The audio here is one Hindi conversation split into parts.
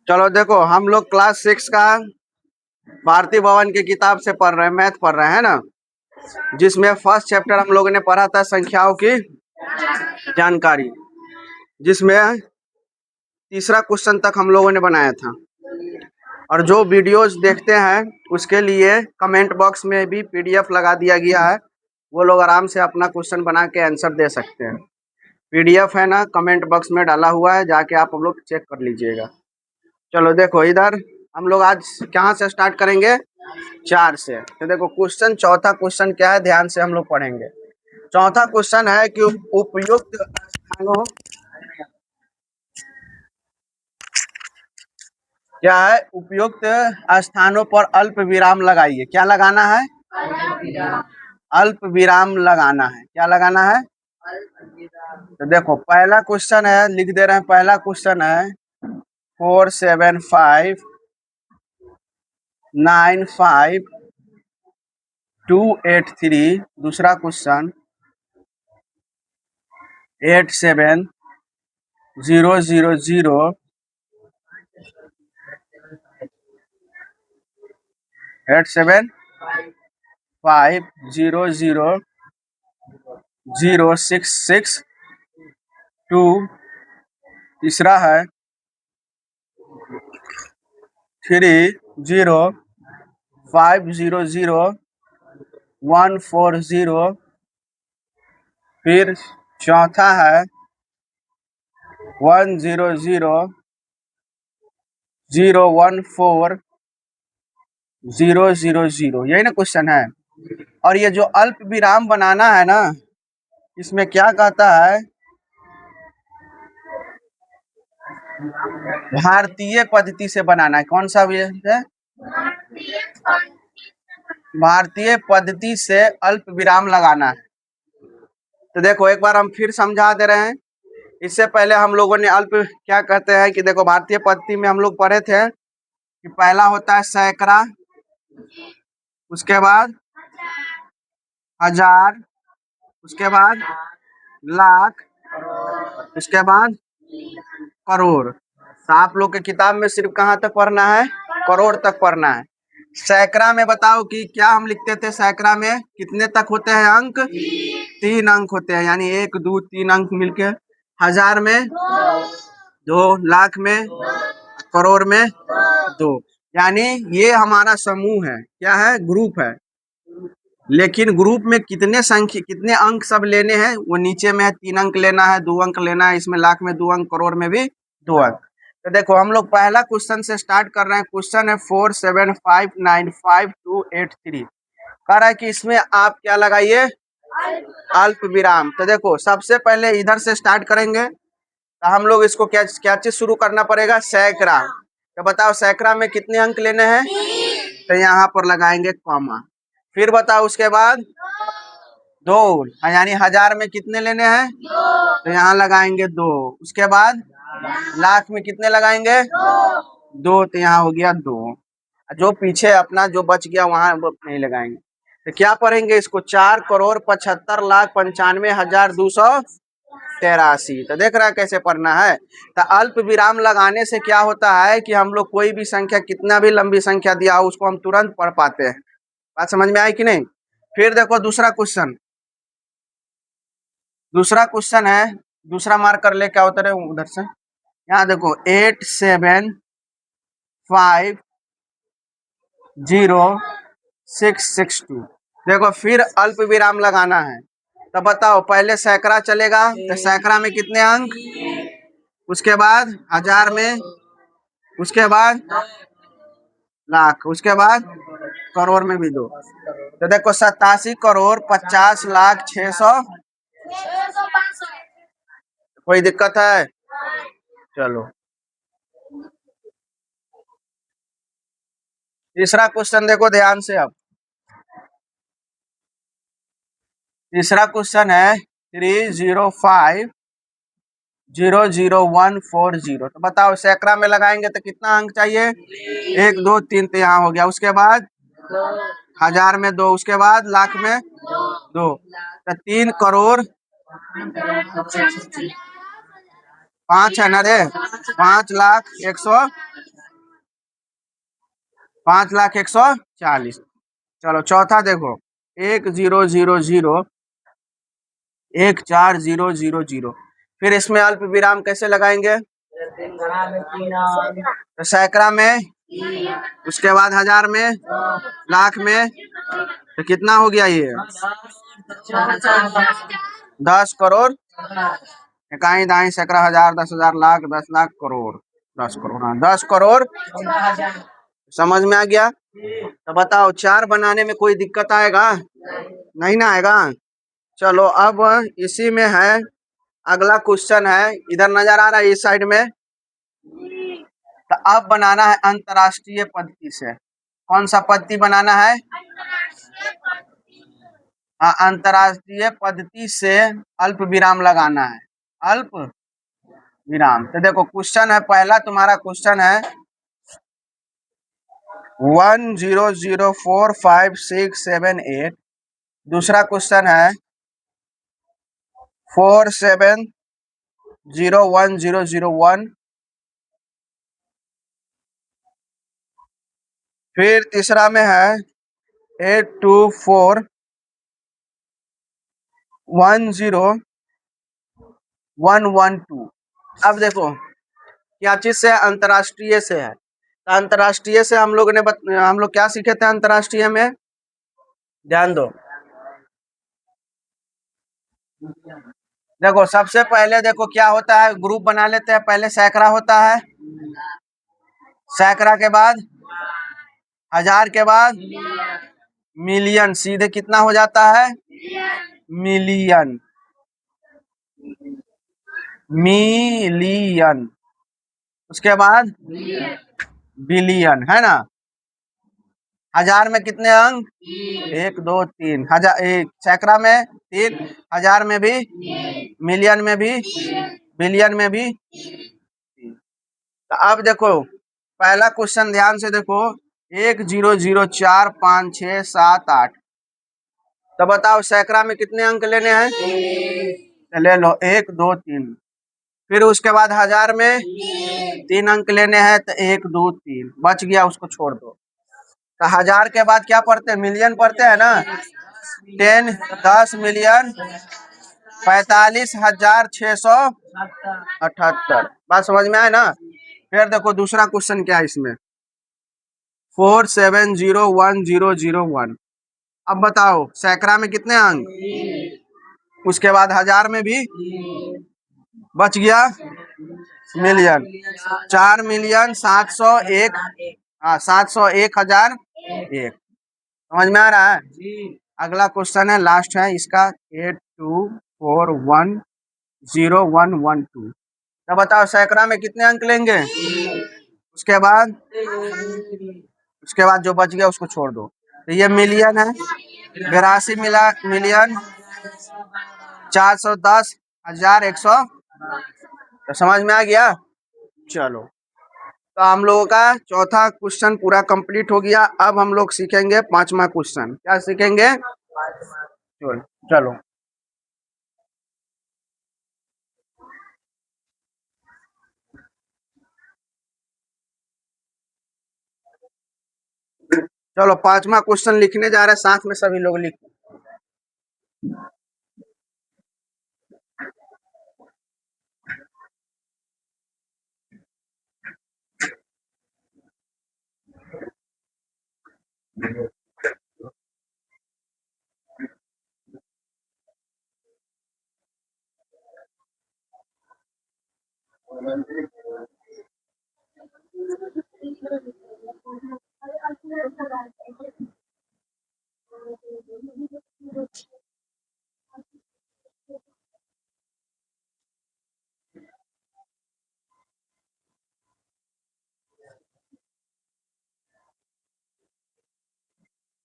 चलो देखो, हम लोग क्लास 6 का भारती भवन की किताब से पढ़ रहे हैं, मैथ पढ़ रहे हैं ना, जिसमें फर्स्ट चैप्टर हम लोगों ने पढ़ा था संख्याओं की जानकारी, जिसमें तीसरा क्वेश्चन तक हम लोगों ने बनाया था। और जो वीडियोस देखते हैं उसके लिए कमेंट बॉक्स में भी पीडीएफ लगा दिया गया है, वो लोग आराम से अपना क्वेश्चन बना के आंसर दे सकते हैं। पीडीएफ है ना, कमेंट बॉक्स में डाला हुआ है, जाके आप लोग चेक कर लीजिएगा। चलो देखो, इधर हम लोग आज कहाँ से स्टार्ट करेंगे? 4 से। तो देखो क्वेश्चन, चौथा क्वेश्चन क्या है, ध्यान से हम लोग पढ़ेंगे। चौथा क्वेश्चन है कि उपयुक्त स्थानों, क्या है, उपयुक्त स्थानों पर अल्प विराम लगाइए। क्या लगाना है? अल्प विराम लगाना है। क्या लगाना है? तो देखो पहला क्वेश्चन है, लिख दे रहे हैं। पहला क्वेश्चन है 47595,283। दूसरा क्वेश्चन 87,000 8750000662। तीसरा है 30500140। फिर चौथा है 100014000। यही ना क्वेश्चन है। और ये जो अल्प विराम बनाना है ना, इसमें क्या कहता है, भारतीय पद्धति से बनाना है। कौन सा है? भारतीय पद्धति से अल्प विराम लगाना है। तो देखो एक बार हम फिर समझा दे रहे हैं। इससे पहले हम लोगों ने अल्प क्या कहते हैं कि देखो, भारतीय पद्धति में हम लोग पढ़े थे कि पहला होता है सैकड़ा, उसके बाद हजार, उसके बाद लाख, उसके बाद करोड़। तो आप लोग के किताब में सिर्फ कहाँ तक पढ़ना है? करोड़ तक पढ़ना है। सैकड़ा में बताओ कि क्या हम लिखते थे? सैकड़ा में कितने तक होते हैं अंक? 3 अंक होते हैं, यानी 1 2 3 अंक मिलके। हजार में 2, लाख में, करोड़ में 2। यानी ये हमारा समूह है। क्या है? ग्रुप है। लेकिन ग्रुप में कितने संख्या, कितने अंक सब लेने हैं वो नीचे में है। 3 अंक लेना है, 2 अंक लेना है, इसमें लाख में 2 अंक, करोड़ में भी 2 अंक। तो देखो हम लोग पहला क्वेश्चन से स्टार्ट कर रहे हैं। क्वेश्चन है 47595,283। कह रहा है कि इसमें आप क्या लगाइए? अल्प विराम। तो देखो सबसे पहले इधर से स्टार्ट करेंगे। तो हम लोग इसको क्या क्या चीज शुरू करना पड़ेगा? सैकड़ा। तो बताओ सैकड़ा में कितने अंक लेने हैं? तो यहाँ पर लगाएंगे कॉमा। फिर बताओ उसके बाद 2, यानी हजार में कितने लेने हैं? तो यहाँ लगाएंगे 2। उसके बाद लाख में कितने लगाएंगे? 2। तो यहाँ हो गया 2। जो पीछे अपना जो बच गया वहां नहीं लगाएंगे। तो क्या पढ़ेंगे इसको? 4,75,95,283। तो देख रहा है कैसे पढ़ना है। तो अल्प विराम लगाने से क्या होता है कि हम लोग कोई भी संख्या, कितना भी लंबी संख्या दिया हो, उसको हम तुरंत पढ़ पाते हैं। बात समझ में आई कि नहीं? फिर देखो दूसरा क्वेश्चन। दूसरा क्वेश्चन है, दूसरा मार्कर लेके आओ उधर उधर से। यहाँ देखो 87500662। देखो फिर अल्प विराम लगाना है। तो बताओ पहले सैकड़ा चलेगा। तो सैकड़ा में कितने अंक? उसके बाद हजार में, उसके बाद लाख, उसके बाद करोड़ में भी 2। तो देखो 87,50,50,06,600। कोई दिक्कत है? चलो तीसरा क्वेश्चन देखो ध्यान से। अब तीसरा क्वेश्चन है 305,00140। तो बताओ सैकड़ा में लगाएंगे तो कितना अंक चाहिए? 1 2 3। तो यहाँ हो गया। उसके बाद हजार में 2, उसके बाद लाख में 2। तो 3 करोड़ 5 है ना रे, 5,01,40। चलो चौथा देखो, 10,0,0,1,4,0,0,0। फिर इसमें अल्प विराम कैसे लगाएंगे? तो सैकड़ा में, उसके बाद हजार में, लाख में, तो कितना हो गया ये? 10 करोड़। इकाई दाई सैकड़ा हजार 10,000 लाख 10 लाख करोड़ 10 करोड़, हाँ 10 करोड़। समझ में आ गया? तो बताओ 4 बनाने में कोई दिक्कत आएगा? नहीं ना आएगा। चलो अब इसी में है, अगला क्वेश्चन है, इधर नजर आ रहा है इस साइड में। तो अब बनाना है अंतरराष्ट्रीय पद्धति से। कौन सा पद्धति बनाना है? हाँ, अंतरराष्ट्रीय पद्धति से अल्प विराम लगाना है, अल्प विराम। तो देखो क्वेश्चन है, पहला तुम्हारा क्वेश्चन है 1,0,0,4,5,6,7,8। दूसरा क्वेश्चन है 4,7,0,1,0,0,1। फिर तीसरा में है 8,2,4,1,0,1,1,2। अब देखो क्या चीज से? अंतरराष्ट्रीय से है। तो अंतरराष्ट्रीय से हम लोग क्या सीखे थे अंतरराष्ट्रीय में? ध्यान दो। देखो सबसे पहले देखो क्या होता है, ग्रुप बना लेते हैं। पहले सैकड़ा होता है, सैकड़ा के बाद हजार, के बाद मिलियन, सीधे कितना हो जाता है? Million, million. उसके बाद बिलियन, है ना। हजार में कितने अंक? 1, 2, 3। हजार, एक सैकड़ा में 3, हजार में भी, मिलियन में भी, बिलियन में भी। तो अब देखो पहला क्वेश्चन ध्यान से देखो, 1,0,0,4,5,6,7,8। तो बताओ सैकड़ा में कितने अंक लेने हैं? तो ले लो 1, 2, 3। फिर उसके बाद हजार में 3 अंक लेने हैं, तो 1, 2, 3 बच गया, उसको छोड़ दो। तो हजार के बाद क्या पढ़ते हैं? मिलियन पढ़ते हैं ना। 10 मिलियन 45,678। बात समझ में आए ना। फिर देखो दूसरा क्वेश्चन क्या है इसमें, 4,7,0,1,0,0,1। अब बताओ सैकड़ा में कितने अंक? उसके बाद हजार में भी, बच गया मिलियन। 4,701,000, हाँ 701,001। समझ में आ रहा है? अगला क्वेश्चन है, लास्ट है इसका, 8,2,4,1,0,1,1,2। तो बताओ सैकड़ा में कितने अंक लेंगे? उसके बाद, जो बच गया उसको छोड़ दो। तो ये मिलियन है, 82 मिलियन 410,100। तो समझ में आ गया? चलो, तो हम लोगों का चौथा क्वेश्चन पूरा कंप्लीट हो गया। अब हम लोग सीखेंगे पांचवा क्वेश्चन। क्या सीखेंगे? चलो चलो चलो पांचवा क्वेश्चन लिखने जा रहे हैं, साथ में सभी लोग लिख।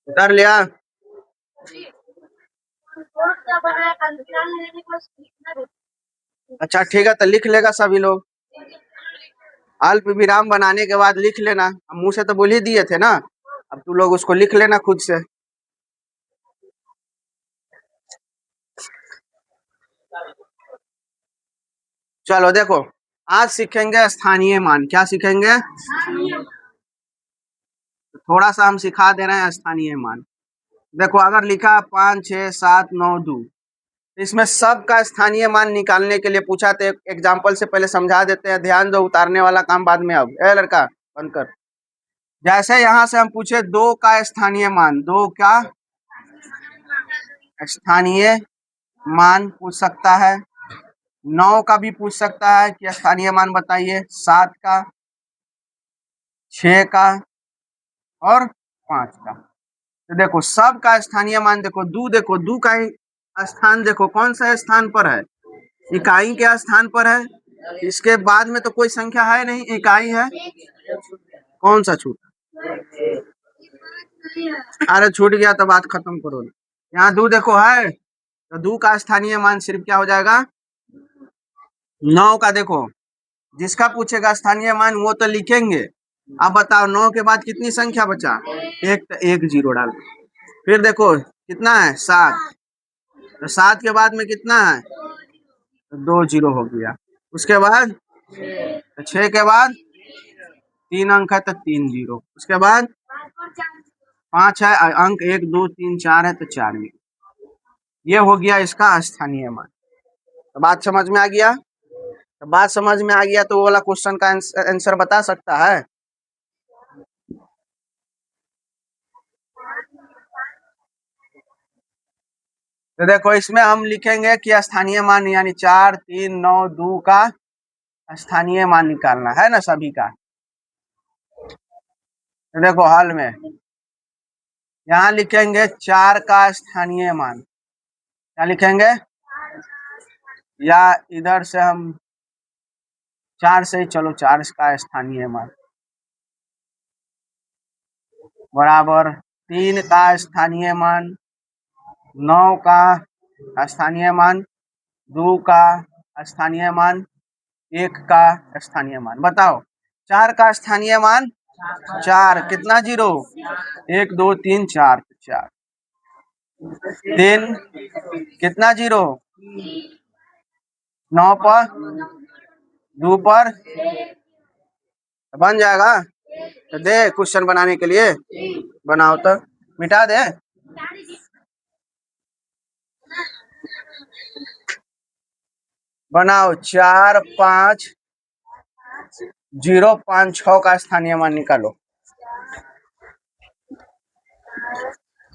कर लिया? अच्छा ठीक है, तो लिख लेगा सभी लोग। अल्प विराम बनाने के बाद लिख लेना। हम मुंह से तो बोल ही दिए थे ना, अब तू लोग उसको लिख लेना खुद से। चलो देखो आज सीखेंगे स्थानीय मान। क्या सीखेंगे? थोड़ा सा हम सिखा दे रहे हैं स्थानीय मान। देखो अगर लिखा 5 6 7 9 2, इसमें सब का स्थानीय मान निकालने के लिए पूछा तो एक एग्जाम्पल से पहले समझा देते हैं। ध्यान दो, उतारने वाला काम बाद में। अब ए लड़का बंद कर। जैसे यहां से हम पूछे 2 का स्थानीय मान, 2 का स्थानीय मान पूछ सकता है, 9 का भी पूछ सकता है कि स्थानीय मान बताइए, 7 का, 6 का और 5 का। तो देखो सब का स्थानीय मान देखो, देखो दू का स्थान देखो कौन सा स्थान पर है, इकाई के स्थान पर है। इसके बाद में तो कोई संख्या है नहीं, इकाई है। कौन सा छूटा? अरे छूट गया तो बात खत्म करो। यहाँ दू देखो है, तो दू का स्थानीय मान सिर्फ क्या हो जाएगा? 9 का। देखो जिसका पूछेगा स्थानीय मान वो तो लिखेंगे। अब बताओ 9 के बाद कितनी संख्या बचा? एक, तो एक जीरो डाल। फिर देखो कितना है? 7। तो 7 के बाद में कितना है? तो 2 जीरो हो गया। उसके बाद तो 6 के बाद 3 अंक है तो 3 जीरो। उसके बाद 5 है अंक, 1 2 3 4 है तो 4 जीरो। ये हो गया इसका स्थानीय मान। तो बात समझ में आ गया? तो बात समझ में आ गया तो वो वाला क्वेश्चन का आंसर बता सकता है? तो देखो इसमें हम लिखेंगे कि स्थानीय मान यानी 4 3 9 2 का स्थानीय मान निकालना है ना सभी का। तो देखो हल में यहाँ लिखेंगे 4 का स्थानीय मान। क्या लिखेंगे? या इधर से हम 4 से ही चलो, 4 का स्थानीय मान बराबर 3 का स्थानीय मान, 9 का स्थानीय मान, 2 का स्थानीय मान, 1 का स्थानीय मान। बताओ 4 का स्थानीय मान 4, कितना जीरो? 1 2 3 4, 4। 3 कितना जीरो? 9 पर 2 पर बन जाएगा। तो दे क्वेश्चन बनाने के लिए, बनाओ तो मिटा दे। बनाओ 4 5 0 5 6 का स्थानीय मान निकालो।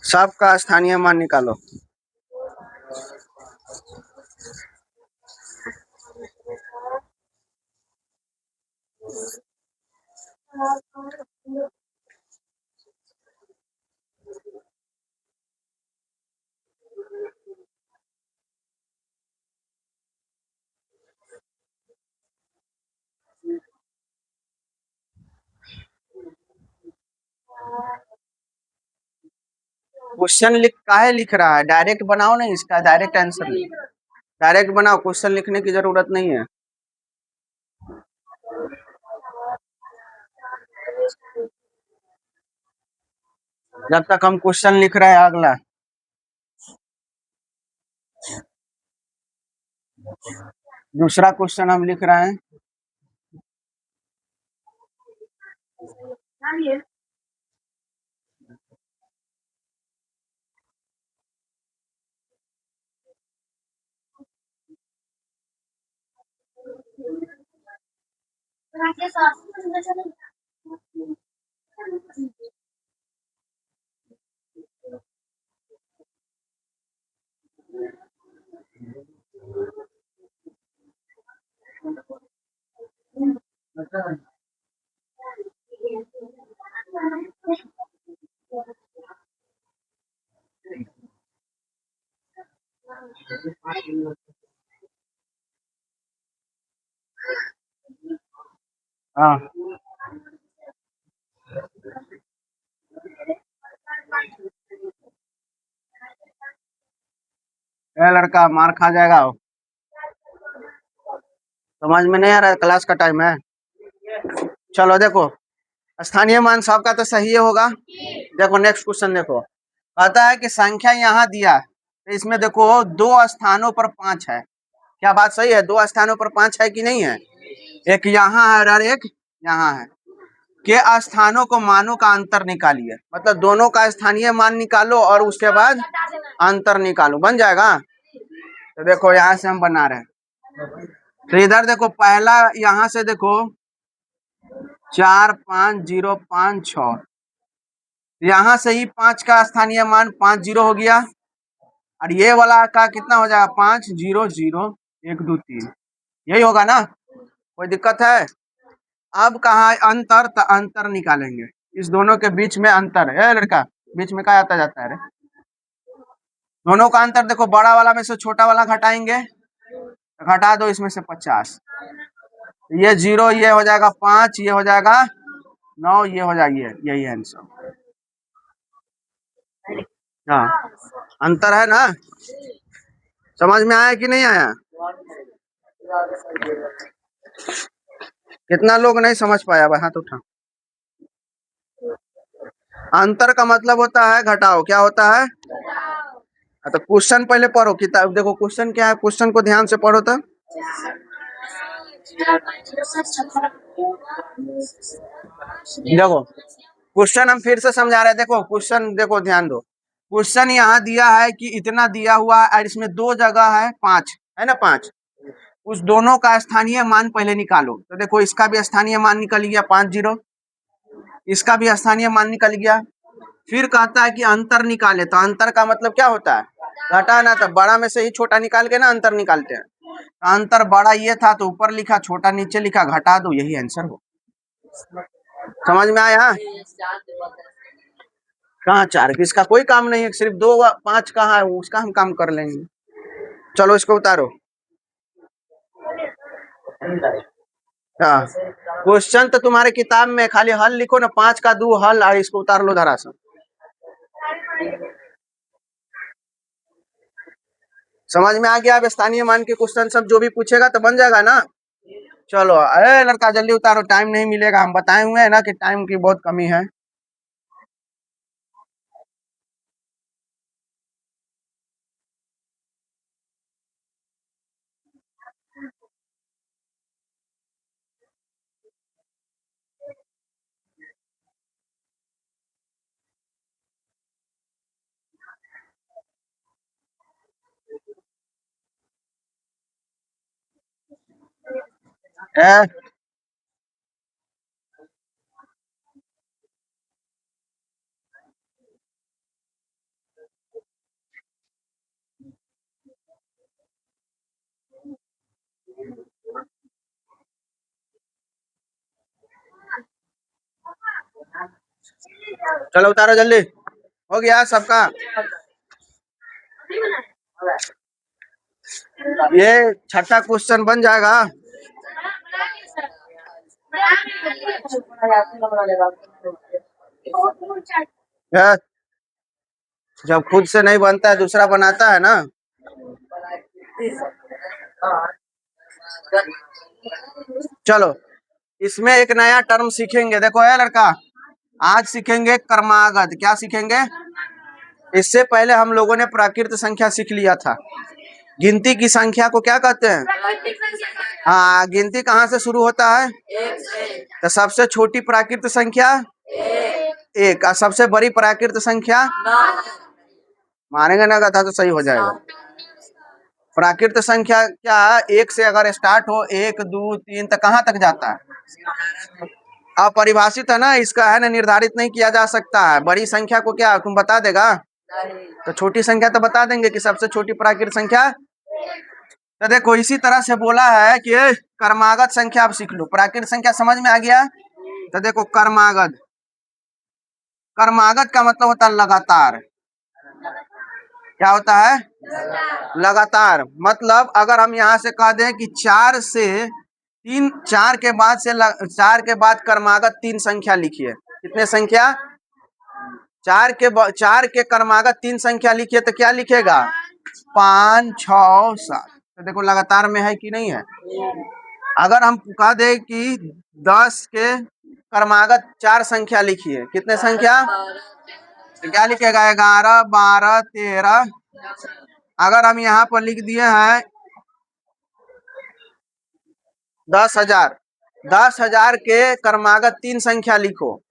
सबका स्थानीय मान निकालो। क्वेश्चन काहे लिख रहा है? डायरेक्ट बनाओ ना, इसका डायरेक्ट आंसर डायरेक्ट बनाओ, क्वेश्चन लिखने की जरूरत नहीं है। जब तक हम क्वेश्चन लिख रहे हैं अगला, दूसरा क्वेश्चन हम लिख रहे हैं। हाँ लड़का मार खा जाएगा। समझ में नहीं आ रहा है? क्लास का टाइम है। चलो देखो स्थानीय मान सबका तो सही होगा। देखो नेक्स्ट क्वेश्चन देखो, कहता है कि संख्या यहाँ दिया तो इसमें देखो 2 स्थानों पर 5 है। क्या बात सही है? 2 स्थानों पर 5 है कि नहीं है? एक यहाँ है और एक यहाँ है, के स्थानों को मानों का अंतर निकालिए, मतलब दोनों का स्थानीय मान निकालो और उसके बाद अंतर निकालो, बन जाएगा। तो देखो यहाँ से हम बना रहे हैं, तो इधर देखो पहला यहाँ से देखो 45056, यहाँ से ही 5 का स्थानीय मान 50 हो गया, और ये वाला का कितना हो जाएगा 500123, यही होगा ना, कोई दिक्कत है। अब कहा है अंतर, तो अंतर निकालेंगे, इस दोनों के बीच में अंतर है लड़का, बीच में क्या आता जाता है रे, दोनों का अंतर देखो, बड़ा वाला में से छोटा वाला घटाएंगे, घटा दो इसमें से 50, ये 0, ये हो जाएगा 5, ये हो जाएगा 9, ये हो जाएगी, यही आंसर। हाँ, अंतर है ना, समझ में आया कि नहीं आया? कितना लोग नहीं समझ पाया, हाथ उठा। अंतर का मतलब होता है घटाओ, क्या होता है? तो क्वेश्चन पहले पढ़ो, किताब देखो क्वेश्चन क्या है, क्वेश्चन को ध्यान से पढ़ो तो। देखो क्वेश्चन हम फिर से समझा रहे हैं, देखो क्वेश्चन देखो ध्यान दो, क्वेश्चन यहाँ दिया है कि इतना दिया हुआ है और इसमें 2 जगह है 5, है ना 5, उस दोनों का स्थानीय मान पहले निकालो, तो देखो इसका भी स्थानीय मान निकल गया 50, इसका भी स्थानीय मान निकल गया, फिर कहता है कि अंतर निकाले, तो अंतर का मतलब क्या होता है? घटाना, तो बड़ा में से ही छोटा निकाल के ना अंतर निकालते हैं, तो अंतर बड़ा ये था तो ऊपर लिखा, छोटा नीचे लिखा, घटा दो, यही आंसर हो। समझ में आया? कहाँ 4, इसका कोई काम नहीं है, सिर्फ 2 5 कहाँ है, उसका हम काम कर लेंगे। चलो इसको उतारो। हाँ, क्वेश्चन तो तुम्हारे किताब में खाली हल लिखो ना, 5 का 2 हल, और इसको उतार लो धरा से। समझ में आ गया? अब स्थानीय मान के क्वेश्चन सब जो भी पूछेगा तो बन जाएगा ना। चलो अरे लड़का जल्दी उतारो, टाइम नहीं मिलेगा, हम बताए हुए हैं ना कि टाइम की बहुत कमी है। चलो उतारो जल्दी, हो गया सबका। ये छठा क्वेश्चन बन जाएगा। यार, जब खुद से नहीं बनता है दूसरा बनाता है ना। चलो इसमें एक नया टर्म सीखेंगे, देखो है लड़का, आज सीखेंगे कर्मागत। क्या सीखेंगे? इससे पहले हम लोगों ने प्राकृत संख्या सीख लिया था, गिनती की संख्या को क्या कहते हैं? हाँ, गिनती कहाँ से शुरू होता है? तो सबसे छोटी प्राकृत संख्या 1, और सबसे बड़ी प्राकृत संख्या मानेंगे ना, था तो सही हो जाएगा। प्राकृत संख्या क्या है? 1 से अगर स्टार्ट हो, 1 2 3 तक कहाँ तक जाता है? अपरिभाषित है ना, इसका है ना, निर्धारित नहीं किया जा सकता है। बड़ी संख्या को क्या तुम बता देगा? तो छोटी संख्या तो बता देंगे कि सबसे छोटी प्राकृत संख्या। तो देखो इसी तरह से बोला है कि कर्मागत संख्या आप सीख लो, प्राकृत संख्या समझ में आ गया। तो देखो कर्मागत, कर्मागत का मतलब होता है लगातार। क्या होता है? लगातार। मतलब अगर हम यहाँ से कह दें कि 4 से 3, 4 के बाद से 4 के बाद कर्मागत 3 संख्या लिखिए, कितने संख्या? 4 के कर्मागत 3 संख्या लिखिए, तो क्या लिखेगा? 5 6 7। तो देखो लगातार में है कि नहीं है। अगर हम कह दे कि 10 के कर्मागत 4 संख्या लिखिए, कितने संख्या? तो क्या लिखेगा? 11 12 13। अगर हम यहाँ पर लिख दिए हैं 10,000, 10,000 के क्रमागत 3 संख्या लिखो।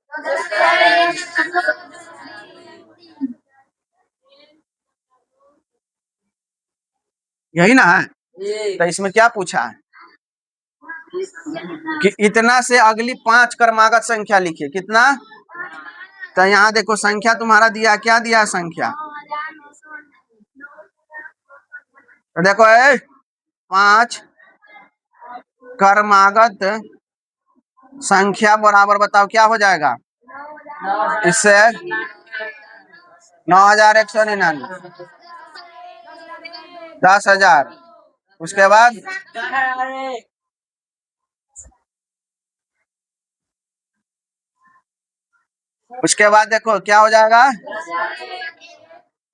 यही ना है। तो इसमें क्या पूछा है कि इतना से अगली 5 क्रमागत संख्या लिखिए। कितना? तो यहाँ देखो संख्या तुम्हारा दिया, क्या दिया संख्या? तो देखो 5 क्रमागत संख्या बराबर बताओ क्या हो जाएगा इससे? 9,199, 10,000। उसके बाद देखो क्या हो जाएगा?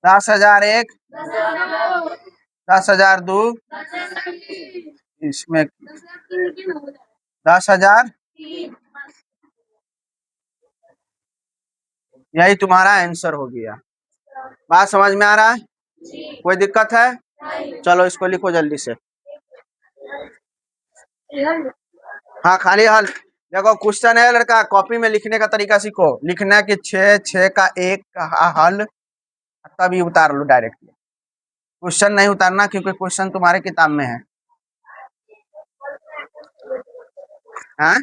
10,001, 10,002, इसमें 10,000। यही तुम्हारा आंसर हो गया। बात समझ में आ रहा है? कोई दिक्कत है? चलो इसको लिखो जल्दी से। हाँ खाली हल। देखो क्वेश्चन है लड़का, कॉपी में लिखने का तरीका सीखो। लिखना कि 6 का 1 का हल, तभी उतार लो डायरेक्ट। क्वेश्चन नहीं उतारना क्योंकि क्वेश्चन तुम्हारे किताब में है। हाँ?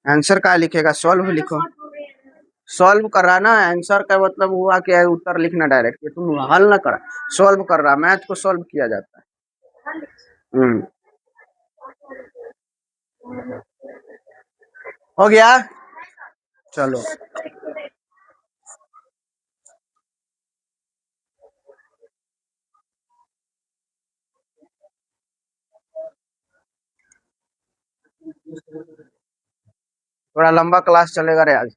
आंसर का लिखेगा? सॉल्व लिखो। सॉल्व कर रहा ना, आंसर का मतलब हुआ कि उत्तर लिखना डायरेक्ट। तुम हल ना करा, सॉल्व कर रहा। मैथ को सॉल्व किया जाता है। हो गया? चलो थोड़ा लंबा क्लास चलेगा रे आज।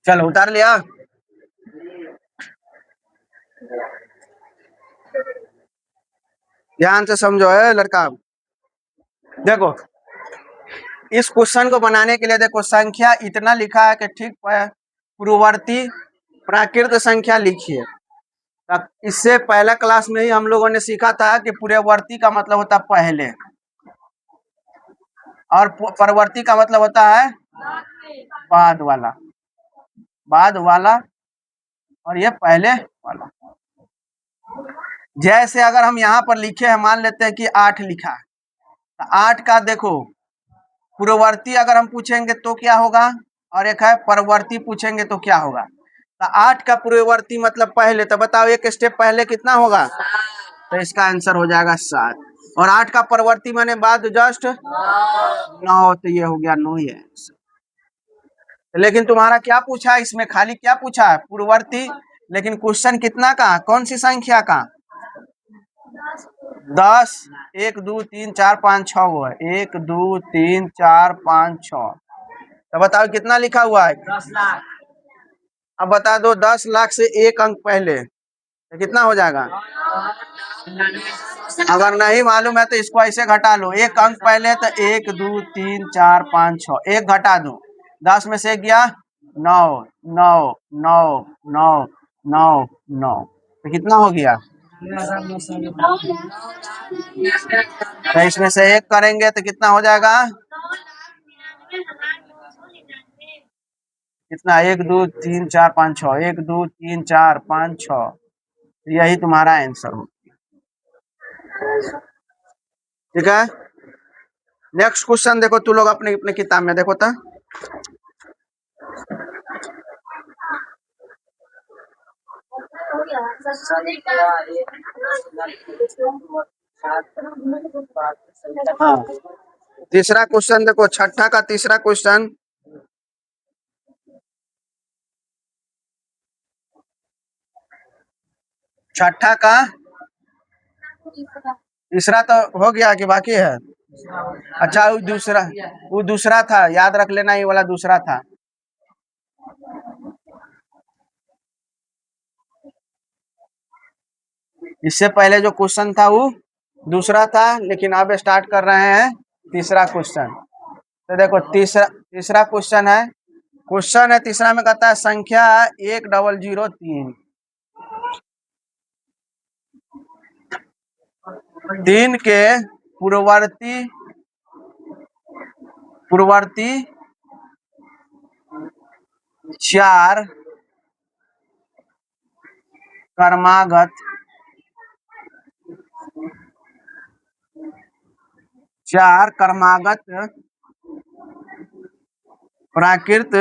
चलो उतार लिया। ध्यान से समझो है लड़का। देखो इस क्वेश्चन को बनाने के लिए देखो संख्या इतना लिखा है कि ठीक पूर्ववर्ती प्राकृत संख्या लिखिए। इससे पहला क्लास में ही हम लोगों ने सीखा था कि पूर्ववर्ती का मतलब होता है पहले, और परवर्ती का मतलब होता है बाद वाला। बाद वाला और ये पहले वाला। जैसे अगर हम यहाँ पर लिखे हैं, मान लेते हैं कि 8 लिखा है, तो 8 का देखो पूर्ववर्ती अगर हम पूछेंगे तो क्या होगा, और एक है परवर्ती पूछेंगे तो क्या होगा। तो 8 का पूर्ववर्ती मतलब पहले, तो बताओ एक स्टेप पहले कितना होगा? तो इसका आंसर हो जाएगा 7। और 8 का परवर्ती माने बाद जस्ट 9, तो ये हो गया 9 ही आंसर। लेकिन तुम्हारा क्या पूछा है इसमें? खाली क्या पूछा है? पूर्ववर्ती। लेकिन क्वेश्चन कितना का, कौन सी संख्या का? 10। 1 2 3 4 5 6 हुआ है। 1 2 3 4 5 6। तो बताओ कितना लिखा हुआ है? 10 लाख। अब बता दो 10 लाख से एक अंक पहले, तो कितना हो जाएगा? अगर नहीं मालूम है तो इसको ऐसे घटा लो, एक अंक पहले तो 1 2 3 4 5 6, एक घटा दो, 10 में से गया 9 9 9 9 9 9, तो कितना हो गया? तो इसमें से एक करेंगे तो कितना हो जाएगा? कितना? 1 2 3 4 5 6, 1 2 3 4 5 6, यही तुम्हारा आंसर हो। ठीक है, नेक्स्ट क्वेश्चन देखो, तू लोग अपने अपने किताब में देखो तो। हाँ, तीसरा क्वेश्चन देखो, छठा का तीसरा क्वेश्चन। छठा का तीसरा तो हो गया कि बाकी है? अच्छा, वो दूसरा था, याद रख लेना, ये वाला दूसरा था। इससे पहले जो क्वेश्चन था वो दूसरा था, लेकिन अब स्टार्ट कर रहे हैं तीसरा क्वेश्चन। तो देखो, तीसरा क्वेश्चन है तीसरा में कहता है संख्या 1003, 3 के पूर्ववर्ती 4 क्रमागत प्राकृत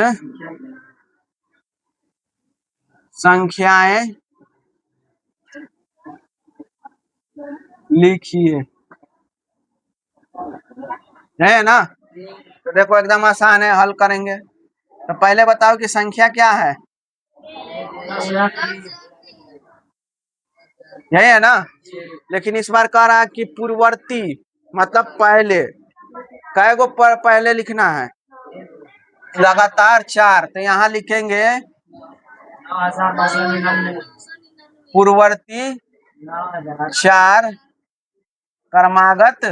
संख्याएं लिखिए। है ना? तो देखो एकदम आसान है, हल करेंगे। तो पहले बताओ कि संख्या क्या है? यही है ना? लेकिन इस बार कह रहा है कि पूर्ववर्ती, मतलब पहले। कै गो पहले लिखना है? लगातार 4, तो यहाँ लिखेंगे पूर्ववर्ती 4 क्रमागत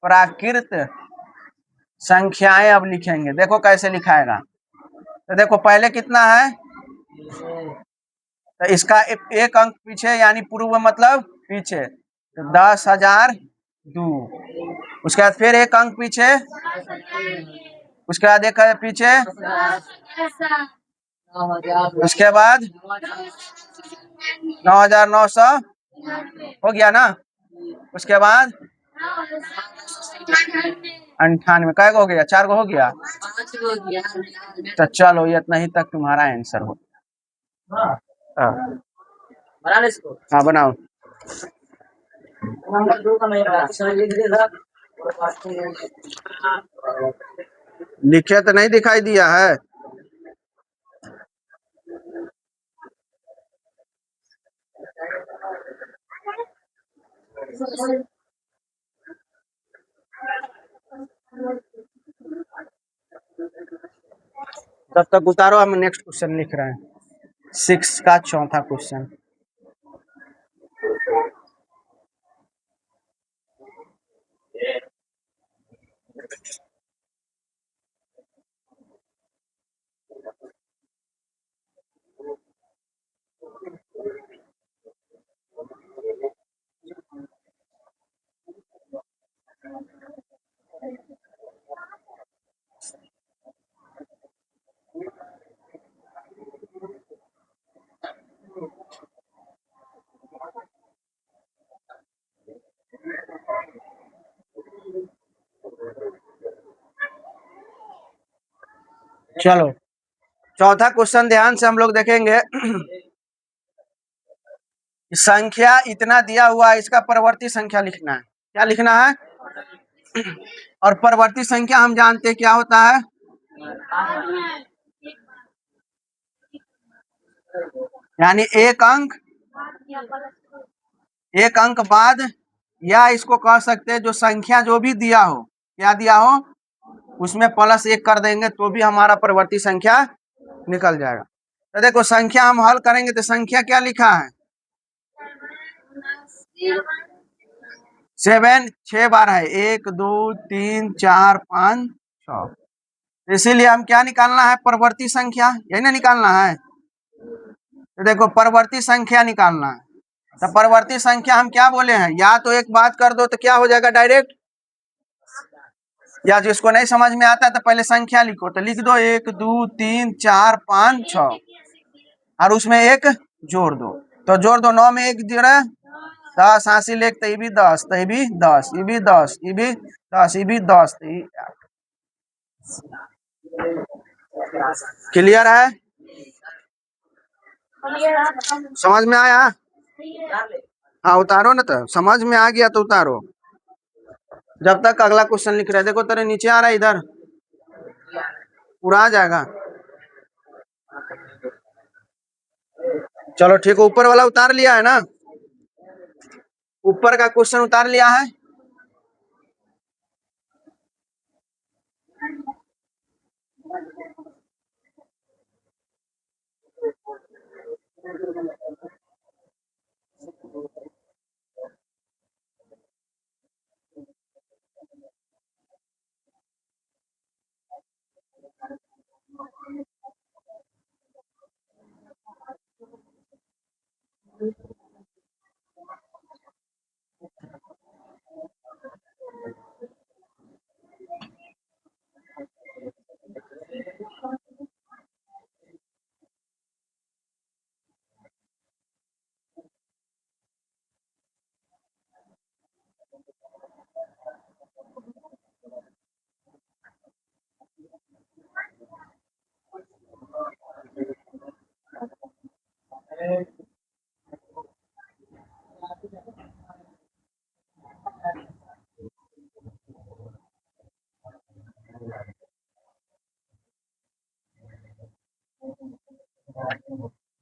प्राकृत संख्याएं। अब लिखेंगे, देखो कैसे लिखाएगा। तो देखो पहले कितना है, तो इसका एक अंक पीछे, यानी पूर्व मतलब पीछे, तो 10,002। उसके बाद फिर एक अंक पीछे, उसके बाद एक पीछे, उसके बाद 9,900 हो गया ना? उसके बाद 98, कै गो हो गया? 4 गो हो गया। तो चलो, ये इतना ही तक तुम्हारा आंसर हो गया। हाँ बनाओ। लिखे तो नहीं दिखाई दिया है? तब तक उतारो, हम नेक्स्ट क्वेश्चन लिख रहे हैं, 6 का चौथा क्वेश्चन। चलो, चौथा क्वेश्चन ध्यान से हम लोग देखेंगे। संख्या इतना दिया हुआ है, इसका परवर्ती संख्या लिखना है। क्या लिखना है? और परवर्ती संख्या हम जानते हैं क्या होता है? यानी एक अंक बाद, या इसको कह सकते हैं जो संख्या जो भी दिया हो, क्या दिया हो, उसमें +1 कर देंगे तो भी हमारा परवर्ती संख्या निकल जाएगा। तो देखो, संख्या हम हल करेंगे तो संख्या क्या लिखा है? 7 6 बार है, 1 2 3 4 5 6। इसीलिए हम क्या निकालना है, परवर्ती संख्या, यही ना निकालना है। तो देखो परवर्ती संख्या निकालना है, तो परवर्ती संख्या हम क्या बोले हैं, या तो एक बात कर दो तो क्या हो जाएगा डायरेक्ट, या जिसको नहीं समझ में आता है तो पहले संख्या लिखो, तो लिख दो 1 2 3 4 5 6 और उसमें एक जोड़ दो, तो जोड़ दो, 9 में एक जोड़ा 10, हासिल एक, तो ये भी 10, तो ये भी 10, ये भी 10, ये भी 10, ये भी 10, तो ये क्लियर है, समझ में आया। हाँ उतारो ना, तो समझ में आ गया तो उतारो, जब तक अगला क्वेश्चन लिख रहे हैं। देखो तेरे नीचे आ रहा है, इधर पूरा आ जाएगा। चलो ठीक है, ऊपर वाला उतार लिया है ना, ऊपर का क्वेश्चन उतार लिया है।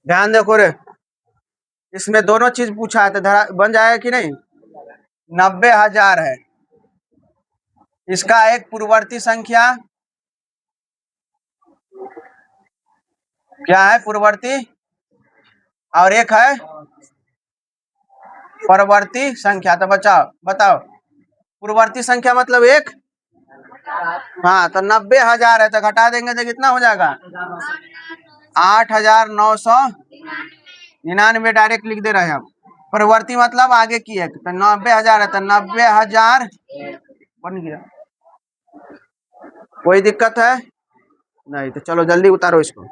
ध्यान देखो रे, इसमें दोनों चीज पूछा है, तो धरा बन जाएगा कि नहीं। 90,000 है, इसका एक पूर्ववर्ती संख्या क्या है, पूर्ववर्ती, और एक है परवर्ती संख्या, तो बचाओ बताओ, पूर्ववर्ती संख्या मतलब एक, हाँ तो 90,000 है, तो घटा देंगे तो कितना हो जाएगा, 8,999 डायरेक्ट लिख दे रहे हैं हम। प्रवर्ती मतलब आगे की है, तो 90,000 है, तो 90,000 बन गया। कोई दिक्कत है नहीं, तो चलो जल्दी उतारो इसको।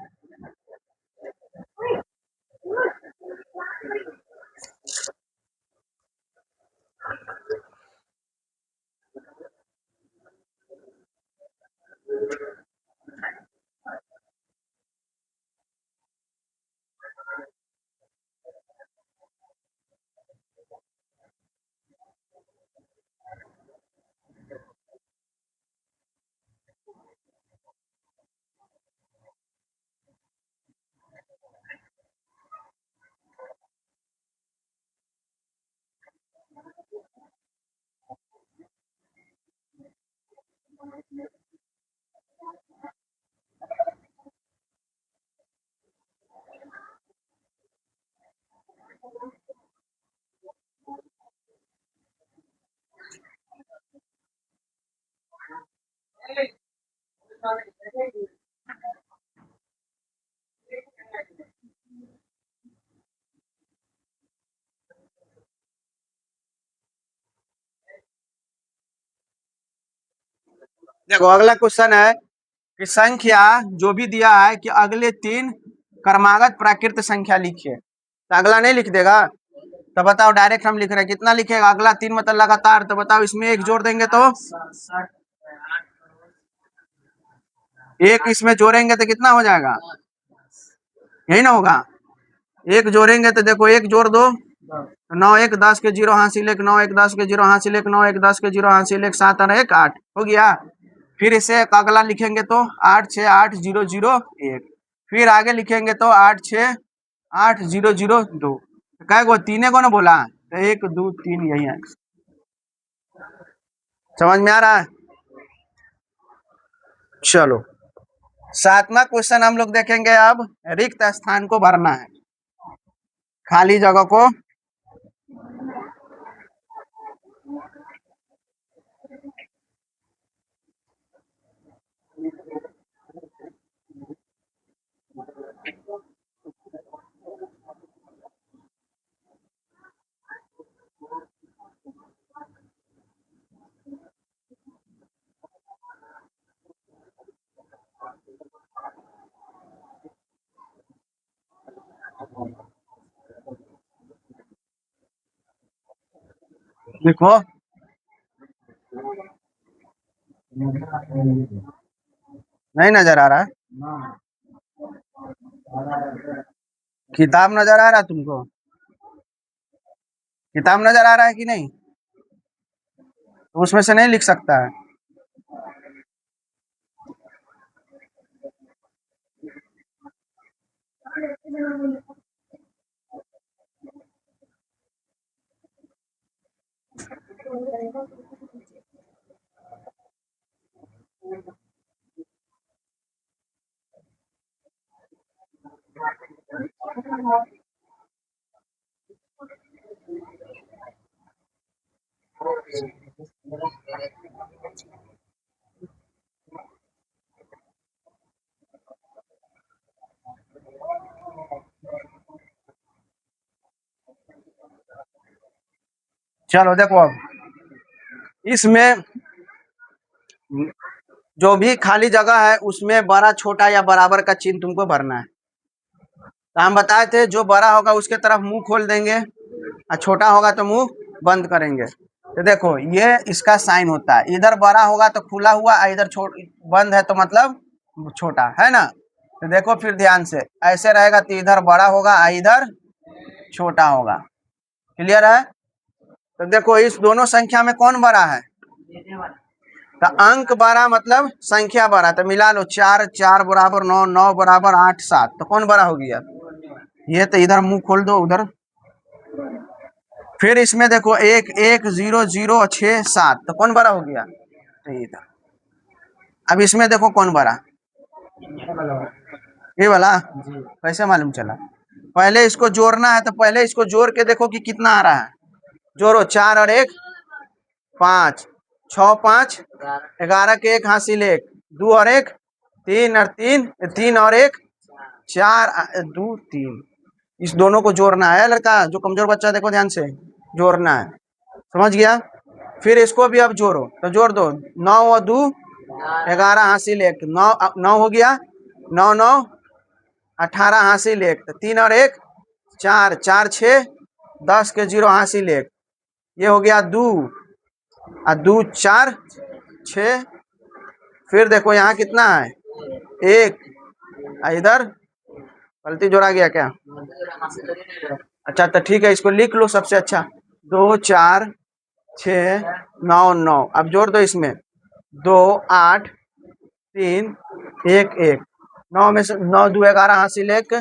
देखो अगला क्वेश्चन है कि संख्या जो भी दिया है कि अगले 3 क्रमागत प्राकृत संख्या लिखिए, तो अगला नहीं लिख देगा, तो बताओ डायरेक्ट हम लिख रहे हैं, कितना लिखेगा, अगला 3 मतलब लगातार, तो बताओ इसमें एक जोड़ देंगे तो एक, इसमें जोड़ेंगे तो कितना हो जाएगा, यही ना होगा, एक जोड़ेंगे तो देखो एक जोड़ दो, 9 1 10 के 0 हासिल 1, 9 1 10 के 0 हासिल 1, 9 1 10 के 0 हासिल 1, 7 और 1 8 हो गया। फिर इसे अगला लिखेंगे तो 8 6 8 0 0 1, फिर आगे लिखेंगे तो 8 6 8 0 0 2, कहे गो तीने को ना बोला, तो 1 2 3 यही है। समझ में आ रहा है। चलो 7वां क्वेश्चन हम लोग देखेंगे, अब रिक्त स्थान को भरना है, खाली जगह को देखो नहीं नजर आ रहा है। किताब नजर आ रहा है तुमको? किताब नजर आ रहा है कि नहीं? तो उसमें से नहीं लिख सकता है? चलो देखो अब इसमें जो भी खाली जगह है उसमें बड़ा छोटा या बराबर का चिन्ह तुमको भरना है। तो हम बताए थे जो बड़ा होगा उसके तरफ मुंह खोल देंगे और छोटा होगा तो मुंह बंद करेंगे। तो देखो ये इसका साइन होता है, इधर बड़ा होगा तो खुला हुआ, इधर बंद है तो मतलब छोटा है ना। तो देखो फिर ध्यान से ऐसे रहेगा तो इधर बड़ा होगा इधर छोटा होगा। क्लियर है? तो देखो इस दोनों संख्या में कौन बड़ा है? तो अंक 12 मतलब संख्या 12, तो मिला लो 4 4 बराबर 9 9 बराबर 8 7, तो कौन बड़ा हो गया? ये तो इधर मुंह खोल दो उधर। फिर इसमें देखो 1 1 0 0 6 7, तो कौन बड़ा हो गया? तो इधर। अब इसमें देखो कौन बड़ा? ये वाला। कैसे मालूम चला? पहले इसको जोड़ना है तो पहले इसको जोड़ के देखो कि कितना आ रहा है। जोड़ो 4 और 1 5, 6 5 11 के 1 हासिल 1, 2 और 1 3 और 3 3 और 1 4 2 3। इस दोनों को जोड़ना है लड़का, जो कमजोर बच्चा देखो ध्यान से जोड़ना है। समझ गया? फिर इसको भी अब जोड़ो, तो जोड़ दो 9 और 2 11 हासिल 1, 9 9 हो गया, 9 9 18 हासिल 1, तो 3 और 1 4 4 6 10 के 0 हासिल 1, ये हो गया 2 और 2 4 6। फिर देखो यहाँ कितना है 1, इधर गलती जोड़ा गया क्या? अच्छा तो ठीक है, इसको लिख लो सबसे अच्छा 2 4 6 9 9। अब जोड़ दो इसमें 2 8 3 1 1, 9 में से 9 2 11 हासिल 1,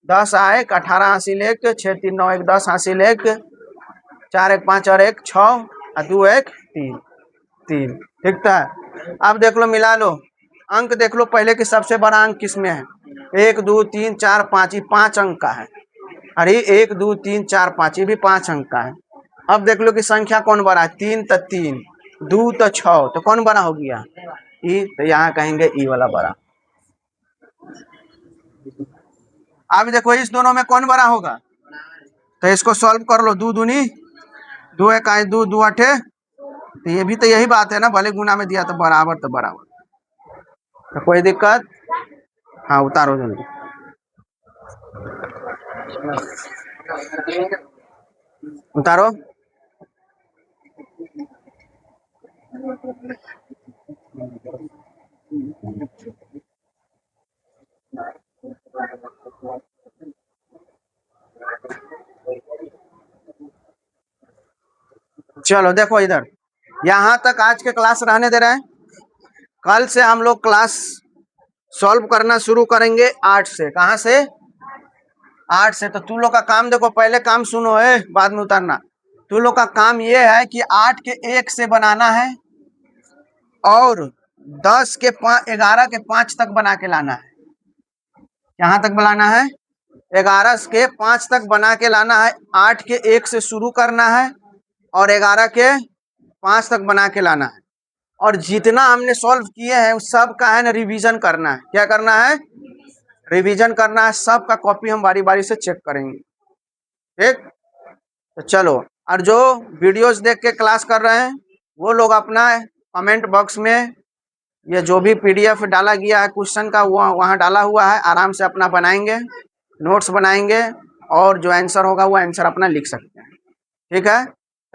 10 1 18 हासिल 1, 6 3 9 1 10 हासिल 1, 4 1 5 और 1 6 और 2 1 3 3। ठीक था? अब देख लो मिला लो अंक, देख लो पहले की सबसे बड़ा अंक किसमें है? 1 2 3 4 5, ये 5 अंक का है। अरे 1 2 3 4 5, ये भी 5 अंक का है। अब देख लो कि संख्या कौन बड़ा है? 3 तो 3, 2 तो 6, तो कौन बड़ा हो गया? ई। तो यहाँ कहेंगे ई वाला बड़ा। अब देखो इस दोनों में कौन बड़ा होगा? तो इसको सॉल्व कर लो, 2 दूनी 2 1 2 2 8, तो ये भी तो यही बात है ना, भले गुना में दिया तो बराबर तो बराबर। तो कोई दिक्कत? हाँ उतारो जल्दी। उतारो। चलो देखो इधर, यहाँ तक आज के क्लास रहने दे रहे हैं। कल से हम लोग क्लास सॉल्व करना शुरू करेंगे 8 से। कहाँ से? 8 से। तो तू लोग का काम देखो, पहले काम सुनो है बाद में उतारना। तू लोग का काम ये है कि 8 के 1 से बनाना है और 10 के 5 11 के 5 तक बना के लाना है। यहाँ तक बनाना है 11 के 5 तक बना के लाना है। 8 के 1 से शुरू करना है और 11 के 5 तक बना के लाना है। और जितना हमने सॉल्व किए हैं उस सब का है ना रिवीजन करना है। क्या करना है? रिवीजन करना है। सबका कॉपी हम बारी बारी से चेक करेंगे। ठीक? तो चलो, और जो वीडियोस देख के क्लास कर रहे हैं वो लोग अपना कमेंट बॉक्स में ये जो भी पीडीएफ डाला गया है क्वेश्चन का वो वहाँ डाला हुआ है, आराम से अपना बनाएंगे, नोट्स बनाएंगे और जो आंसर होगा वो आंसर अपना लिख सकते हैं। ठीक है?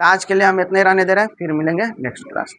तो आज के लिए हम इतने रहने दे रहे हैं, फिर मिलेंगे नेक्स्ट क्लास।